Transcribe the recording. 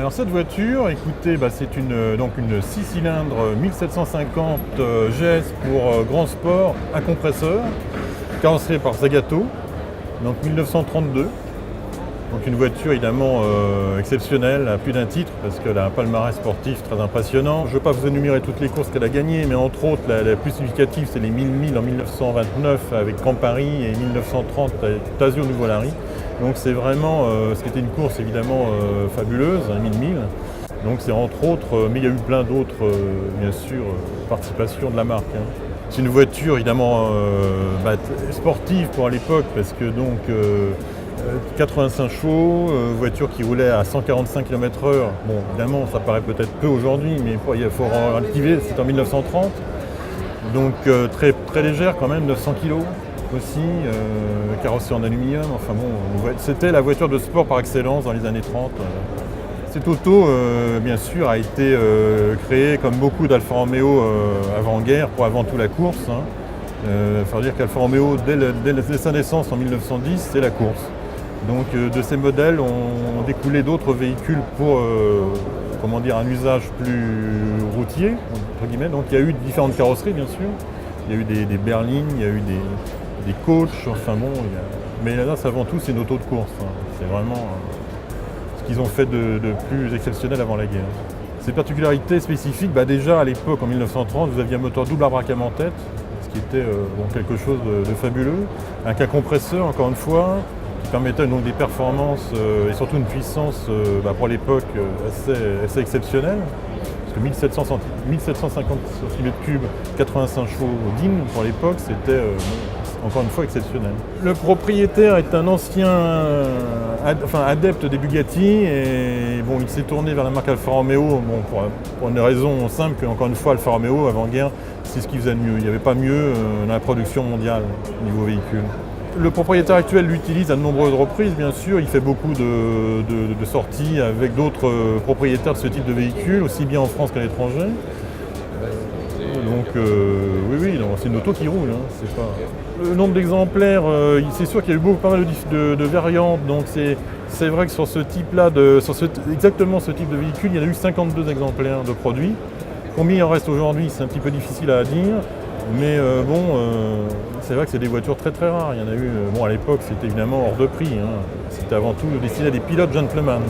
Alors cette voiture, écoutez, c'est donc une 6 cylindres 1750 GS pour grand sport à compresseur, carrossée par Zagato, donc 1932. Donc une voiture évidemment exceptionnelle à plus d'un titre parce qu'elle a un palmarès sportif très impressionnant. Je ne vais pas vous énumérer toutes les courses qu'elle a gagnées, mais entre autres la plus significative c'est les 1000 milles en 1929 avec Campari et 1930 avec Tasio Nuvolari. Donc c'est vraiment ce qui était une course évidemment fabuleuse, 1000 milles. Donc c'est entre autres, mais il y a eu plein d'autres bien sûr participations de la marque. C'est une voiture évidemment sportive pour l'époque parce que donc 85 chevaux, voiture qui roulait à 145 km/h. Bon, évidemment, ça paraît peut-être peu aujourd'hui, mais il faut relativiser, c'est en 1930. Donc très, très légère quand même, 900 kg aussi, carrossée en aluminium. Enfin bon, c'était la voiture de sport par excellence dans les années 30. Cette auto, bien sûr, a été créée comme beaucoup d'Alfa Romeo avant-guerre, pour avant tout la course. Il faut dire qu'Alfa Romeo, dès sa naissance en 1910, c'est la course. Donc de ces modèles ont découlé d'autres véhicules pour un usage plus routier, entre guillemets. Donc il y a eu différentes carrosseries bien sûr. Il y a eu des berlines, il y a eu des coachs, enfin bon, mais là avant tout c'est une auto de course. C'est vraiment ce qu'ils ont fait de plus exceptionnel avant la guerre. Ces particularités spécifiques, déjà à l'époque en 1930, vous aviez un moteur double arbre-à-cam en tête, ce qui était quelque chose de fabuleux, avec un compresseur encore une fois, qui permettait donc des performances et surtout une puissance pour l'époque assez exceptionnelle. Parce que 1750 cm3, 85 chevaux digne pour l'époque, c'était encore une fois exceptionnel. Le propriétaire est un ancien adepte des Bugatti et il s'est tourné vers la marque Alfa Romeo pour une raison simple qu'encore une fois Alfa Romeo avant-guerre, c'est ce qui faisait de mieux. Il n'y avait pas mieux dans la production mondiale au niveau véhicule. Le propriétaire actuel l'utilise à de nombreuses reprises, bien sûr. Il fait beaucoup de sorties avec d'autres propriétaires de ce type de véhicule, aussi bien en France qu'à l'étranger. Donc oui, c'est une auto qui roule. C'est pas... Le nombre d'exemplaires, c'est sûr qu'il y a eu pas mal de variantes. Donc c'est vrai que sur ce type-là, exactement ce type de véhicule, il y en a eu 52 exemplaires de produits. Combien il en reste aujourd'hui, c'est un petit peu difficile à dire. Mais c'est vrai que c'est des voitures très très rares. Il y en a eu, à l'époque c'était évidemment hors de prix. C'était avant tout destiné à des pilotes gentlemen.